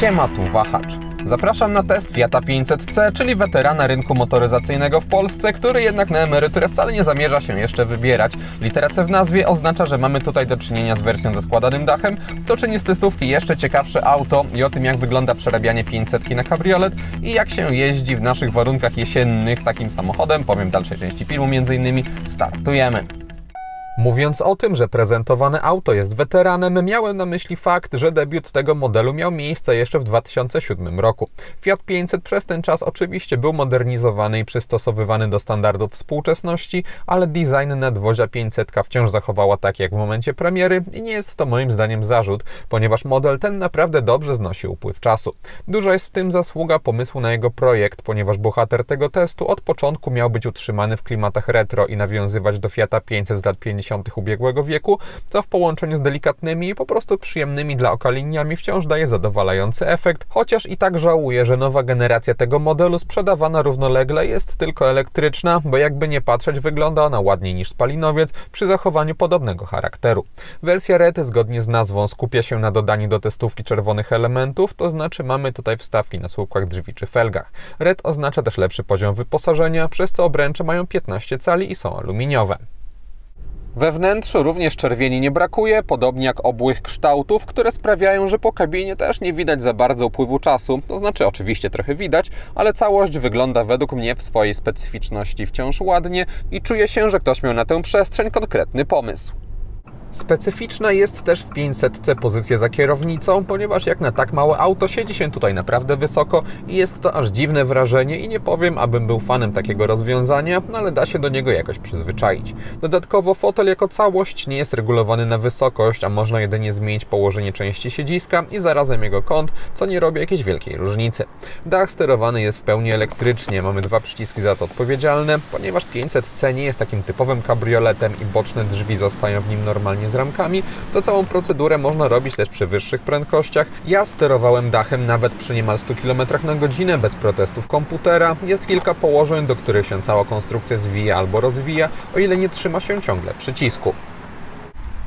Siema, tu Wahacz. Zapraszam na test Fiata 500C, czyli weterana rynku motoryzacyjnego w Polsce, który jednak na emeryturę wcale nie zamierza się jeszcze wybierać. Litera C w nazwie oznacza, że mamy tutaj do czynienia z wersją ze składanym dachem. To czyni z testówki jeszcze ciekawsze auto i o tym, jak wygląda przerabianie 500 na kabriolet i jak się jeździ w naszych warunkach jesiennych takim samochodem, powiem w dalszej części filmu m.in. Startujemy. Mówiąc o tym, że prezentowane auto jest weteranem, miałem na myśli fakt, że debiut tego modelu miał miejsce jeszcze w 2007 roku. Fiat 500 przez ten czas oczywiście był modernizowany i przystosowywany do standardów współczesności, ale design nadwozia 500 wciąż zachowała tak jak w momencie premiery i nie jest to moim zdaniem zarzut, ponieważ model ten naprawdę dobrze znosi upływ czasu. Duża jest w tym zasługa pomysłu na jego projekt, ponieważ bohater tego testu od początku miał być utrzymany w klimatach retro i nawiązywać do Fiata 500 z lat 50. ubiegłego wieku, co w połączeniu z delikatnymi i po prostu przyjemnymi dla oka liniami wciąż daje zadowalający efekt, chociaż i tak żałuję, że nowa generacja tego modelu sprzedawana równolegle jest tylko elektryczna, bo jakby nie patrzeć, wygląda ona ładniej niż spalinowiec przy zachowaniu podobnego charakteru. Wersja Red zgodnie z nazwą skupia się na dodaniu do testówki czerwonych elementów, to znaczy mamy tutaj wstawki na słupkach drzwi czy felgach. Red oznacza też lepszy poziom wyposażenia, przez co obręcze mają 15 cali i są aluminiowe. We wnętrzu również czerwieni nie brakuje, podobnie jak obłych kształtów, które sprawiają, że po kabinie też nie widać za bardzo upływu czasu. To znaczy oczywiście trochę widać, ale całość wygląda według mnie w swojej specyficzności wciąż ładnie i czuje się, że ktoś miał na tę przestrzeń konkretny pomysł. Specyficzna jest też w 500C pozycja za kierownicą, ponieważ jak na tak małe auto siedzi się tutaj naprawdę wysoko i jest to aż dziwne wrażenie i nie powiem, abym był fanem takiego rozwiązania, ale da się do niego jakoś przyzwyczaić. Dodatkowo fotel jako całość nie jest regulowany na wysokość, a można jedynie zmienić położenie części siedziska i zarazem jego kąt, co nie robi jakiejś wielkiej różnicy. Dach sterowany jest w pełni elektrycznie, mamy dwa przyciski za to odpowiedzialne, ponieważ 500C nie jest takim typowym kabrioletem i boczne drzwi zostają w nim normalnie z ramkami, to całą procedurę można robić też przy wyższych prędkościach. Ja sterowałem dachem nawet przy niemal 100 km/h bez protestów komputera. Jest kilka położeń, do których się cała konstrukcja zwija albo rozwija, o ile nie trzyma się ciągle przycisku.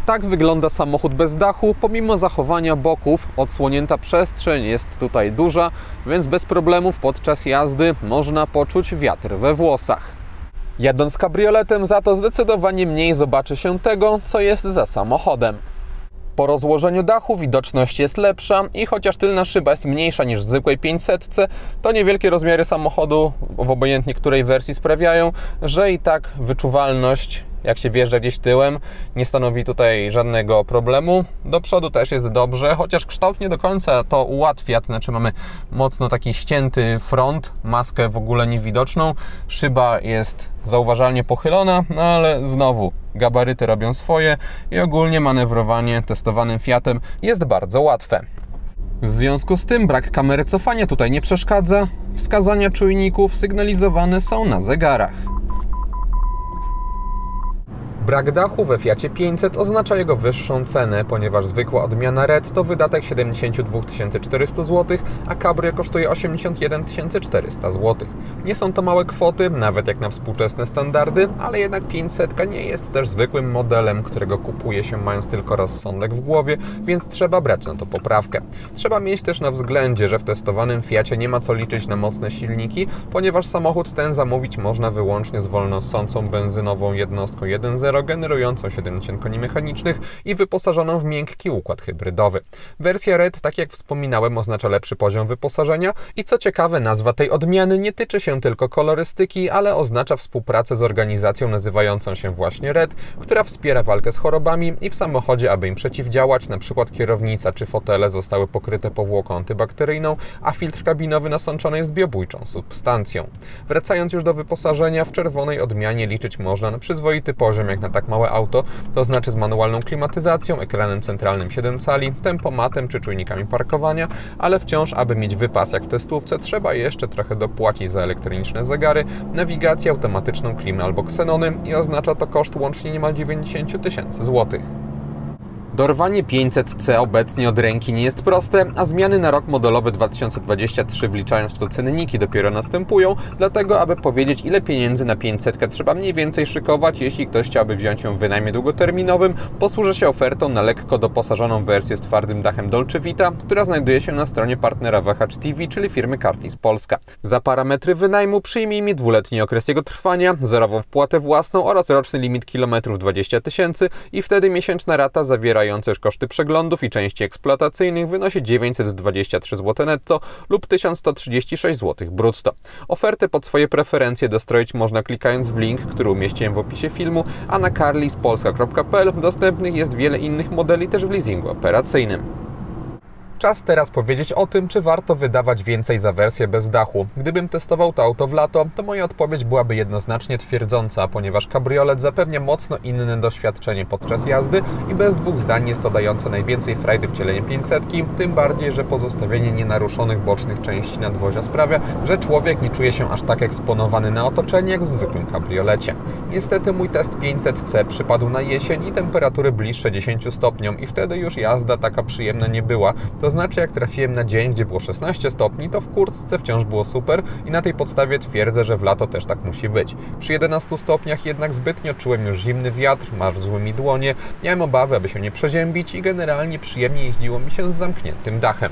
Tak wygląda samochód bez dachu, pomimo zachowania boków. Odsłonięta przestrzeń jest tutaj duża, więc bez problemów podczas jazdy można poczuć wiatr we włosach. Jadąc kabrioletem za to zdecydowanie mniej zobaczy się tego, co jest za samochodem. Po rozłożeniu dachu widoczność jest lepsza i chociaż tylna szyba jest mniejsza niż w zwykłej 500C, to niewielkie rozmiary samochodu w obojętnie której wersji sprawiają, że i tak wyczuwalność, jak się wjeżdża gdzieś tyłem, nie stanowi tutaj żadnego problemu. Do przodu też jest dobrze, chociaż kształt nie do końca to ułatwia, to znaczy mamy mocno taki ścięty front, maskę w ogóle niewidoczną, szyba jest zauważalnie pochylona, no ale znowu gabaryty robią swoje i ogólnie manewrowanie testowanym Fiatem jest bardzo łatwe. W związku z tym brak kamery cofania tutaj nie przeszkadza, wskazania czujników sygnalizowane są na zegarach. Brak dachu we Fiacie 500 oznacza jego wyższą cenę, ponieważ zwykła odmiana Red to wydatek 72 400 zł, a Cabrio kosztuje 81 400 zł. Nie są to małe kwoty, nawet jak na współczesne standardy, ale jednak 500 nie jest też zwykłym modelem, którego kupuje się mając tylko rozsądek w głowie, więc trzeba brać na to poprawkę. Trzeba mieć też na względzie, że w testowanym Fiacie nie ma co liczyć na mocne silniki, ponieważ samochód ten zamówić można wyłącznie z wolnossącą benzynową jednostką 1.0 generującą 70 koni mechanicznych i wyposażoną w miękki układ hybrydowy. Wersja Red, tak jak wspominałem, oznacza lepszy poziom wyposażenia i co ciekawe, nazwa tej odmiany nie tyczy się tylko kolorystyki, ale oznacza współpracę z organizacją nazywającą się właśnie Red, która wspiera walkę z chorobami i w samochodzie, aby im przeciwdziałać, na przykład kierownica czy fotele zostały pokryte powłoką antybakteryjną, a filtr kabinowy nasączony jest biobójczą substancją. Wracając już do wyposażenia, w czerwonej odmianie liczyć można na przyzwoity poziom jak na tak małe auto, to znaczy z manualną klimatyzacją, ekranem centralnym 7 cali, tempomatem czy czujnikami parkowania, ale wciąż, aby mieć wypas jak w testówce, trzeba jeszcze trochę dopłacić za elektroniczne zegary, nawigację, automatyczną klimę albo ksenony i oznacza to koszt łącznie niemal 90 000 złotych. Dorwanie 500C obecnie od ręki nie jest proste, a zmiany na rok modelowy 2023, wliczając w to cenniki, dopiero następują, dlatego aby powiedzieć, ile pieniędzy na 500 trzeba mniej więcej szykować, jeśli ktoś chciałby wziąć ją w wynajmie długoterminowym, posłużę się ofertą na lekko doposażoną wersję z twardym dachem Dolce Vita, która znajduje się na stronie partnera VH TV, czyli firmy Carlis Polska. Za parametry wynajmu przyjmijmy dwuletni okres jego trwania, zerową wpłatę własną oraz roczny limit kilometrów 20 000 i wtedy miesięczna rata zawierająca już koszty przeglądów i części eksploatacyjnych wynosi 923 zł netto lub 1136 zł brutto. Ofertę pod swoje preferencje dostroić można klikając w link, który umieściłem w opisie filmu, a na carlispolska.pl dostępnych jest wiele innych modeli też w leasingu operacyjnym. Czas teraz powiedzieć o tym, czy warto wydawać więcej za wersję bez dachu. Gdybym testował to auto w lato, to moja odpowiedź byłaby jednoznacznie twierdząca, ponieważ kabriolet zapewnia mocno inne doświadczenie podczas jazdy i bez dwóch zdań jest to dające najwięcej frajdy wcielenie 500, tym bardziej, że pozostawienie nienaruszonych bocznych części nadwozia sprawia, że człowiek nie czuje się aż tak eksponowany na otoczenie jak w zwykłym kabriolecie. Niestety mój test 500C przypadł na jesień i temperatury bliższe 10 stopniom i wtedy już jazda taka przyjemna nie była. To znaczy, jak trafiłem na dzień, gdzie było 16 stopni, to w kurtce wciąż było super i na tej podstawie twierdzę, że w lato też tak musi być. Przy 11 stopniach jednak zbytnio czułem już zimny wiatr, marzły mi dłonie, miałem obawy, aby się nie przeziębić i generalnie przyjemnie jeździło mi się z zamkniętym dachem.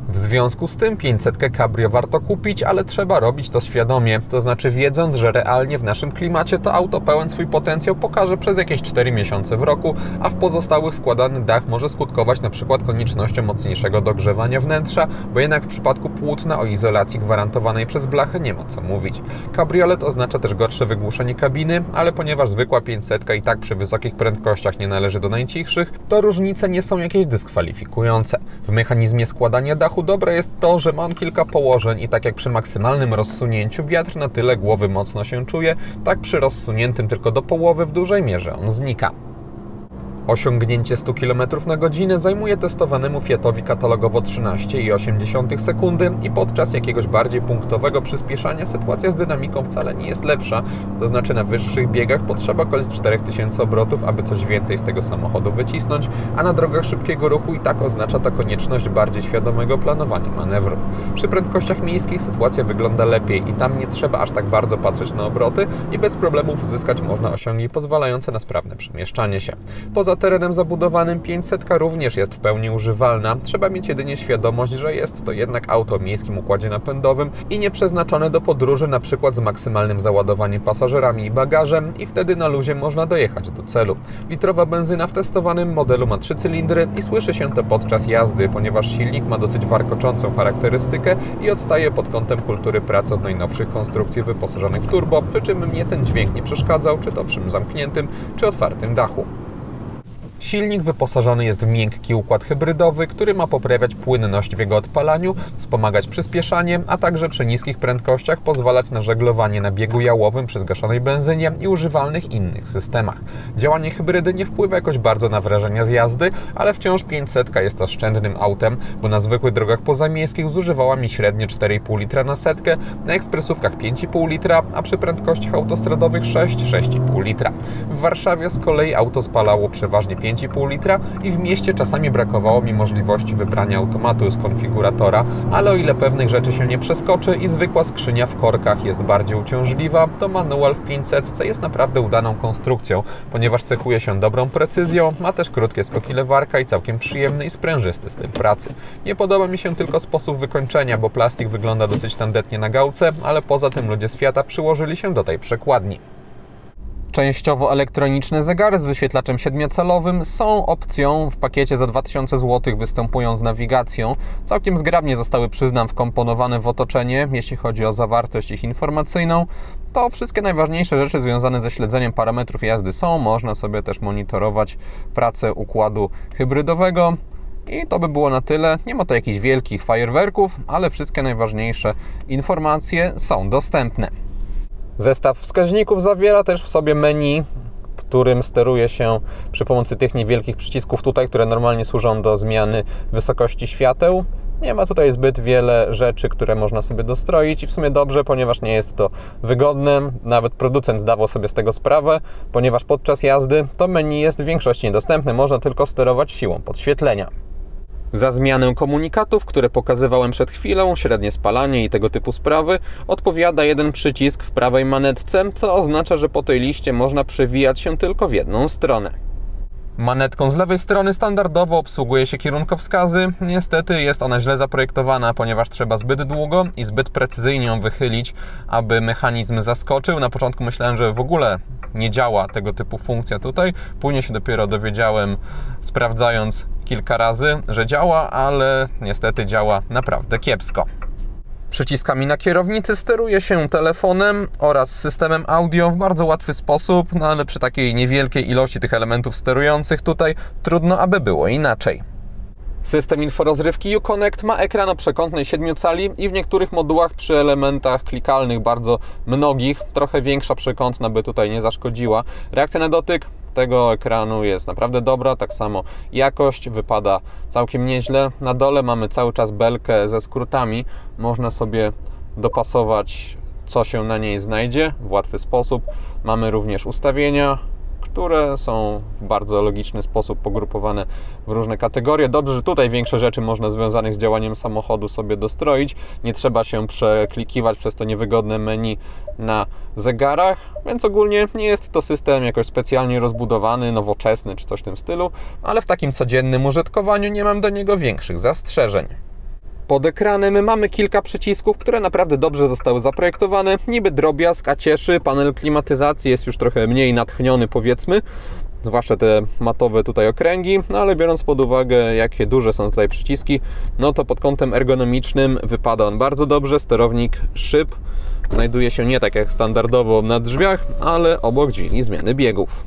W związku z tym 500 Cabrio warto kupić, ale trzeba robić to świadomie, to znaczy wiedząc, że realnie w naszym klimacie to auto pełen swój potencjał pokaże przez jakieś 4 miesiące w roku, a w pozostałych składany dach może skutkować np. koniecznością mocniejszego dogrzewania wnętrza, bo jednak w przypadku płótna o izolacji gwarantowanej przez blachę nie ma co mówić. Kabriolet oznacza też gorsze wygłuszenie kabiny, ale ponieważ zwykła 500 i tak przy wysokich prędkościach nie należy do najcichszych, to różnice nie są jakieś dyskwalifikujące. W mechanizmie składania dachu dobre jest to, że ma on kilka położeń i tak jak przy maksymalnym rozsunięciu wiatr na tyle głowy mocno się czuje, tak przy rozsuniętym tylko do połowy w dużej mierze on znika. Osiągnięcie 100 km na godzinę zajmuje testowanemu Fiatowi katalogowo 13,8 sekundy i podczas jakiegoś bardziej punktowego przyspieszania sytuacja z dynamiką wcale nie jest lepsza, to znaczy na wyższych biegach potrzeba około 4000 obrotów, aby coś więcej z tego samochodu wycisnąć, a na drogach szybkiego ruchu i tak oznacza to konieczność bardziej świadomego planowania manewrów. Przy prędkościach miejskich sytuacja wygląda lepiej i tam nie trzeba aż tak bardzo patrzeć na obroty i bez problemów uzyskać można osiągi pozwalające na sprawne przemieszczanie się. Poza terenem zabudowanym 500 również jest w pełni używalna. Trzeba mieć jedynie świadomość, że jest to jednak auto o miejskim układzie napędowym i nie przeznaczone do podróży np. z maksymalnym załadowaniem pasażerami i bagażem i wtedy na luzie można dojechać do celu. Litrowa benzyna w testowanym modelu ma 3 cylindry i słyszy się to podczas jazdy, ponieważ silnik ma dosyć warkoczącą charakterystykę i odstaje pod kątem kultury pracy od najnowszych konstrukcji wyposażonych w turbo, przy czym mnie ten dźwięk nie przeszkadzał, czy to przy zamkniętym, czy otwartym dachu. Silnik wyposażony jest w miękki układ hybrydowy, który ma poprawiać płynność w jego odpalaniu, wspomagać przyspieszanie, a także przy niskich prędkościach pozwalać na żeglowanie na biegu jałowym przy zgaszonej benzynie i używalnych innych systemach. Działanie hybrydy nie wpływa jakoś bardzo na wrażenia z jazdy, ale wciąż 500 jest oszczędnym autem, bo na zwykłych drogach pozamiejskich zużywała mi średnio 4,5 litra na setkę, na ekspresówkach 5,5 litra, a przy prędkościach autostradowych 6,5 litra. W Warszawie z kolei auto spalało przeważnie 5,5 litra i w mieście czasami brakowało mi możliwości wybrania automatu z konfiguratora, ale o ile pewnych rzeczy się nie przeskoczy i zwykła skrzynia w korkach jest bardziej uciążliwa, to manual w 500 jest naprawdę udaną konstrukcją, ponieważ cechuje się dobrą precyzją, ma też krótkie skoki lewarka i całkiem przyjemny i sprężysty styl pracy. Nie podoba mi się tylko sposób wykończenia, bo plastik wygląda dosyć tandetnie na gałce, ale poza tym ludzie z Fiata przyłożyli się do tej przekładni. Częściowo elektroniczne zegary z wyświetlaczem 7-calowym są opcją w pakiecie za 2000 zł, występują z nawigacją. Całkiem zgrabnie zostały, przyznam, wkomponowane w otoczenie, jeśli chodzi o zawartość ich informacyjną. To wszystkie najważniejsze rzeczy związane ze śledzeniem parametrów jazdy są. Można sobie też monitorować pracę układu hybrydowego. I to by było na tyle. Nie ma to jakichś wielkich fajerwerków, ale wszystkie najważniejsze informacje są dostępne. Zestaw wskaźników zawiera też w sobie menu, którym steruje się przy pomocy tych niewielkich przycisków tutaj, które normalnie służą do zmiany wysokości świateł. Nie ma tutaj zbyt wiele rzeczy, które można sobie dostroić i w sumie dobrze, ponieważ nie jest to wygodne. Nawet producent zdawał sobie z tego sprawę, ponieważ podczas jazdy to menu jest w większości niedostępne, można tylko sterować siłą podświetlenia. Za zmianę komunikatów, które pokazywałem przed chwilą, średnie spalanie i tego typu sprawy, odpowiada jeden przycisk w prawej manetce, co oznacza, że po tej liście można przewijać się tylko w jedną stronę. Manetką z lewej strony standardowo obsługuje się kierunkowskazy. Niestety jest ona źle zaprojektowana, ponieważ trzeba zbyt długo i zbyt precyzyjnie ją wychylić, aby mechanizm zaskoczył. Na początku myślałem, że w ogóle nie działa tego typu funkcja tutaj. Później się dopiero dowiedziałem, sprawdzając kilka razy, że działa, ale niestety działa naprawdę kiepsko. Przyciskami na kierownicy steruje się telefonem oraz systemem audio w bardzo łatwy sposób, no ale przy takiej niewielkiej ilości tych elementów sterujących tutaj trudno, aby było inaczej. System inforozrywki Uconnect ma ekran o przekątnej 7 cali i w niektórych modułach przy elementach klikalnych bardzo mnogich trochę większa przekątna by tutaj nie zaszkodziła. Reakcja na dotyk tego ekranu jest naprawdę dobra, tak samo jakość wypada całkiem nieźle. Na dole mamy cały czas belkę ze skrótami, można sobie dopasować, co się na niej znajdzie w łatwy sposób. Mamy również ustawienia, które są w bardzo logiczny sposób pogrupowane w różne kategorie. Dobrze, że tutaj większe rzeczy można związanych z działaniem samochodu sobie dostroić. Nie trzeba się przeklikiwać przez to niewygodne menu na zegarach, więc ogólnie nie jest to system jakoś specjalnie rozbudowany, nowoczesny czy coś w tym stylu, ale w takim codziennym użytkowaniu nie mam do niego większych zastrzeżeń. Pod ekranem mamy kilka przycisków, które naprawdę dobrze zostały zaprojektowane. Niby drobiazg, a cieszy. Panel klimatyzacji jest już trochę mniej natchniony, powiedzmy. Zwłaszcza te matowe tutaj okręgi. No ale biorąc pod uwagę, jakie duże są tutaj przyciski, no to pod kątem ergonomicznym wypada on bardzo dobrze. Sterownik szyb znajduje się nie tak jak standardowo na drzwiach, ale obok dźwigni zmiany biegów.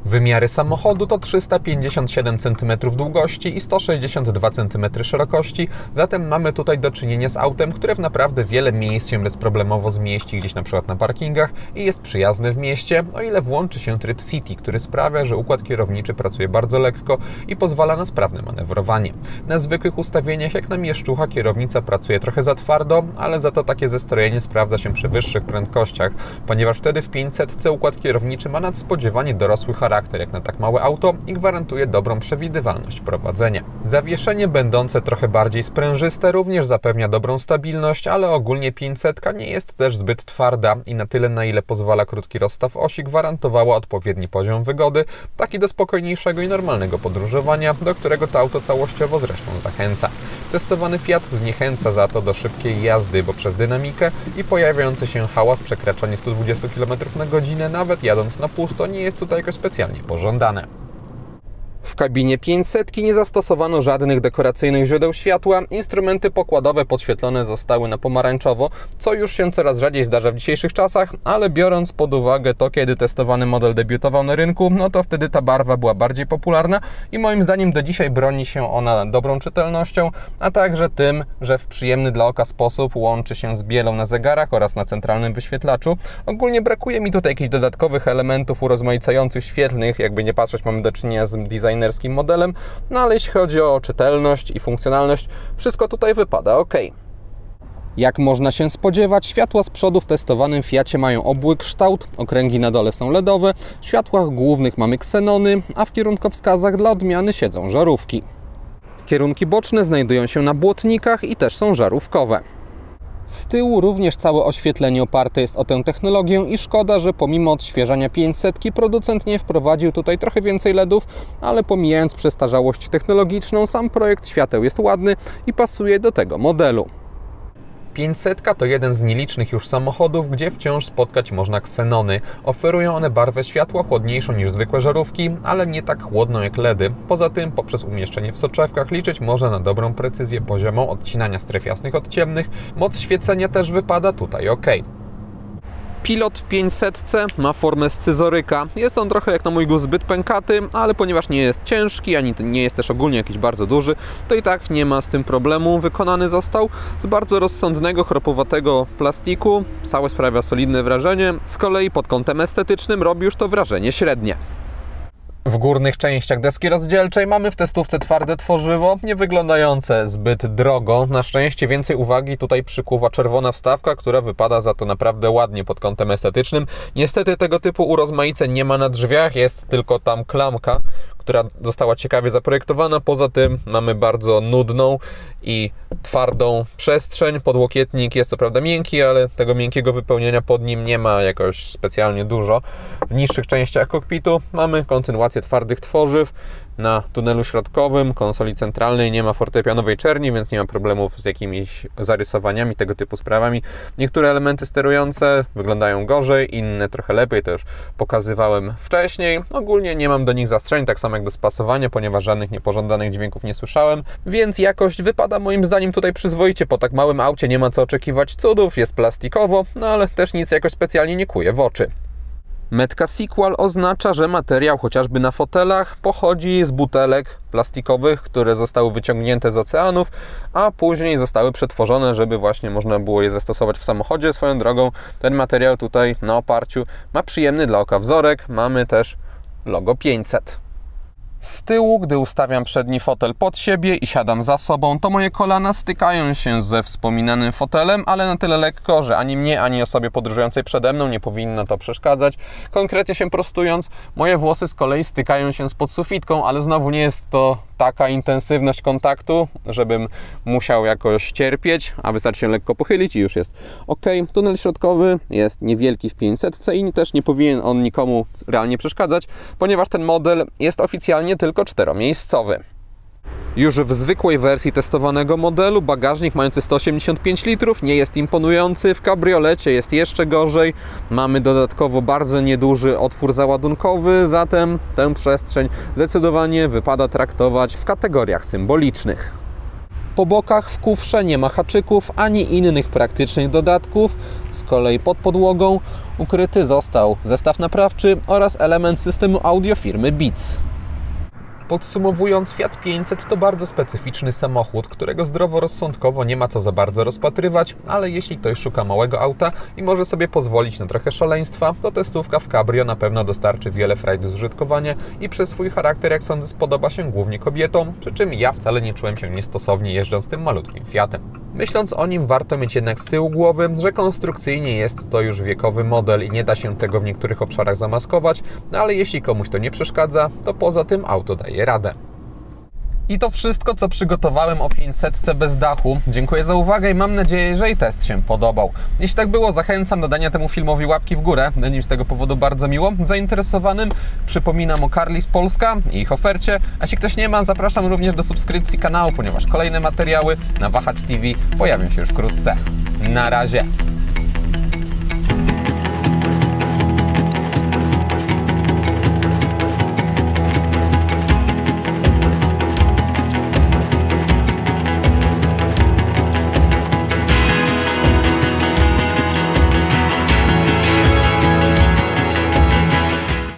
Wymiary samochodu to 357 cm długości i 162 cm szerokości, zatem mamy tutaj do czynienia z autem, które w naprawdę wiele miejsc się bezproblemowo zmieści, gdzieś na przykład na parkingach i jest przyjazne w mieście, o ile włączy się tryb City, który sprawia, że układ kierowniczy pracuje bardzo lekko i pozwala na sprawne manewrowanie. Na zwykłych ustawieniach, jak na mieszczucha, kierownica pracuje trochę za twardo, ale za to takie zestrojenie sprawdza się przy wyższych prędkościach, ponieważ wtedy w 500 układ kierowniczy ma nadspodziewanie dorosły charakter jak na tak małe auto i gwarantuje dobrą przewidywalność prowadzenia. Zawieszenie będące trochę bardziej sprężyste również zapewnia dobrą stabilność, ale ogólnie 500 nie jest też zbyt twarda i na tyle, na ile pozwala krótki rozstaw osi, gwarantowała odpowiedni poziom wygody, taki do spokojniejszego i normalnego podróżowania, do którego to auto całościowo zresztą zachęca. Testowany Fiat zniechęca za to do szybkiej jazdy, bo przez dynamikę i pojawiający się hałas przekraczanie 120 km/h nawet jadąc na pusto nie jest tutaj jakoś specjalnie pożądane. W kabinie 500 nie zastosowano żadnych dekoracyjnych źródeł światła, instrumenty pokładowe podświetlone zostały na pomarańczowo, co już się coraz rzadziej zdarza w dzisiejszych czasach, ale biorąc pod uwagę to, kiedy testowany model debiutował na rynku, no to wtedy ta barwa była bardziej popularna i moim zdaniem do dzisiaj broni się ona dobrą czytelnością, a także tym, że w przyjemny dla oka sposób łączy się z bielą na zegarach oraz na centralnym wyświetlaczu. Ogólnie brakuje mi tutaj jakichś dodatkowych elementów urozmaicających świetlnych, jakby nie patrzeć, mamy do czynienia z designerskim modelem, no ale jeśli chodzi o czytelność i funkcjonalność, wszystko tutaj wypada ok. Jak można się spodziewać, światła z przodu w testowanym Fiacie mają obły kształt, okręgi na dole są LEDowe, w światłach głównych mamy ksenony, a w kierunkowskazach dla odmiany siedzą żarówki. Kierunki boczne znajdują się na błotnikach i też są żarówkowe. Z tyłu również całe oświetlenie oparte jest o tę technologię i szkoda, że pomimo odświeżania 500 producent nie wprowadził tutaj trochę więcej LEDów, ale pomijając przestarzałość technologiczną, sam projekt świateł jest ładny i pasuje do tego modelu. 500 to jeden z nielicznych już samochodów, gdzie wciąż spotkać można ksenony. Oferują one barwę światła chłodniejszą niż zwykłe żarówki, ale nie tak chłodną jak LEDy. Poza tym, poprzez umieszczenie w soczewkach liczyć można na dobrą precyzję poziomą odcinania stref jasnych od ciemnych. Moc świecenia też wypada tutaj ok. Pilot w 500 ma formę scyzoryka. Jest on trochę jak na mój gust zbyt pękaty, ale ponieważ nie jest ciężki, ani nie jest też ogólnie jakiś bardzo duży, to i tak nie ma z tym problemu. Wykonany został z bardzo rozsądnego, chropowatego plastiku. Całe sprawia solidne wrażenie. Z kolei pod kątem estetycznym robi już to wrażenie średnie. W górnych częściach deski rozdzielczej mamy w testówce twarde tworzywo, nie wyglądające zbyt drogo. Na szczęście więcej uwagi tutaj przykuwa czerwona wstawka, która wypada za to naprawdę ładnie pod kątem estetycznym. Niestety tego typu urozmaiceń nie ma na drzwiach, jest tylko tam klamka, która została ciekawie zaprojektowana. Poza tym mamy bardzo nudną i twardą przestrzeń. Podłokietnik jest co prawda miękki, ale tego miękkiego wypełnienia pod nim nie ma jakoś specjalnie dużo. W niższych częściach kokpitu mamy kontynuację twardych tworzyw. Na tunelu środkowym konsoli centralnej nie ma fortepianowej czerni, więc nie ma problemów z jakimiś zarysowaniami, tego typu sprawami. Niektóre elementy sterujące wyglądają gorzej, inne trochę lepiej, to już pokazywałem wcześniej. Ogólnie nie mam do nich zastrzeżeń, tak samo jak do spasowania, ponieważ żadnych niepożądanych dźwięków nie słyszałem, więc jakość wypada moim zdaniem tutaj przyzwoicie. Po tak małym aucie nie ma co oczekiwać cudów, jest plastikowo, no ale też nic jakoś specjalnie nie kuje w oczy. Metka Sequal oznacza, że materiał chociażby na fotelach pochodzi z butelek plastikowych, które zostały wyciągnięte z oceanów, a później zostały przetworzone, żeby właśnie można było je zastosować w samochodzie. Swoją drogą ten materiał tutaj na oparciu ma przyjemny dla oka wzorek. Mamy też logo 500. Z tyłu, gdy ustawiam przedni fotel pod siebie i siadam za sobą, to moje kolana stykają się ze wspominanym fotelem, ale na tyle lekko, że ani mnie, ani osobie podróżującej przede mną nie powinno to przeszkadzać. Konkretnie się prostując, moje włosy z kolei stykają się z podsufitką, ale znowu nie jest to taka intensywność kontaktu, żebym musiał jakoś cierpieć, a wystarczy się lekko pochylić i już jest ok. Tunel środkowy jest niewielki w 500 i też nie powinien on nikomu realnie przeszkadzać, ponieważ ten model jest oficjalnie tylko czteromiejscowy. Już w zwykłej wersji testowanego modelu bagażnik mający 185 litrów nie jest imponujący, w kabriolecie jest jeszcze gorzej. Mamy dodatkowo bardzo nieduży otwór załadunkowy, zatem tę przestrzeń zdecydowanie wypada traktować w kategoriach symbolicznych. Po bokach w kufrze nie ma haczyków ani innych praktycznych dodatków, z kolei pod podłogą ukryty został zestaw naprawczy oraz element systemu audio firmy Beats. Podsumowując, Fiat 500 to bardzo specyficzny samochód, którego zdroworozsądkowo nie ma co za bardzo rozpatrywać, ale jeśli ktoś szuka małego auta i może sobie pozwolić na trochę szaleństwa, to testówka w cabrio na pewno dostarczy wiele frajdy z użytkowania i przez swój charakter, jak sądzę, spodoba się głównie kobietom, przy czym ja wcale nie czułem się niestosownie jeżdżąc tym malutkim Fiatem. Myśląc o nim, warto mieć jednak z tyłu głowy, że konstrukcyjnie jest to już wiekowy model i nie da się tego w niektórych obszarach zamaskować, no ale jeśli komuś to nie przeszkadza, to poza tym auto daje radę. I to wszystko, co przygotowałem o 500 bez dachu. Dziękuję za uwagę i mam nadzieję, że i test się podobał. Jeśli tak było, zachęcam do dania temu filmowi łapki w górę. Będzie mi z tego powodu bardzo miło. Zainteresowanym przypominam o Carlis Polska i ich ofercie. A jeśli ktoś nie ma, zapraszam również do subskrypcji kanału, ponieważ kolejne materiały na Wahacz TV pojawią się już wkrótce. Na razie!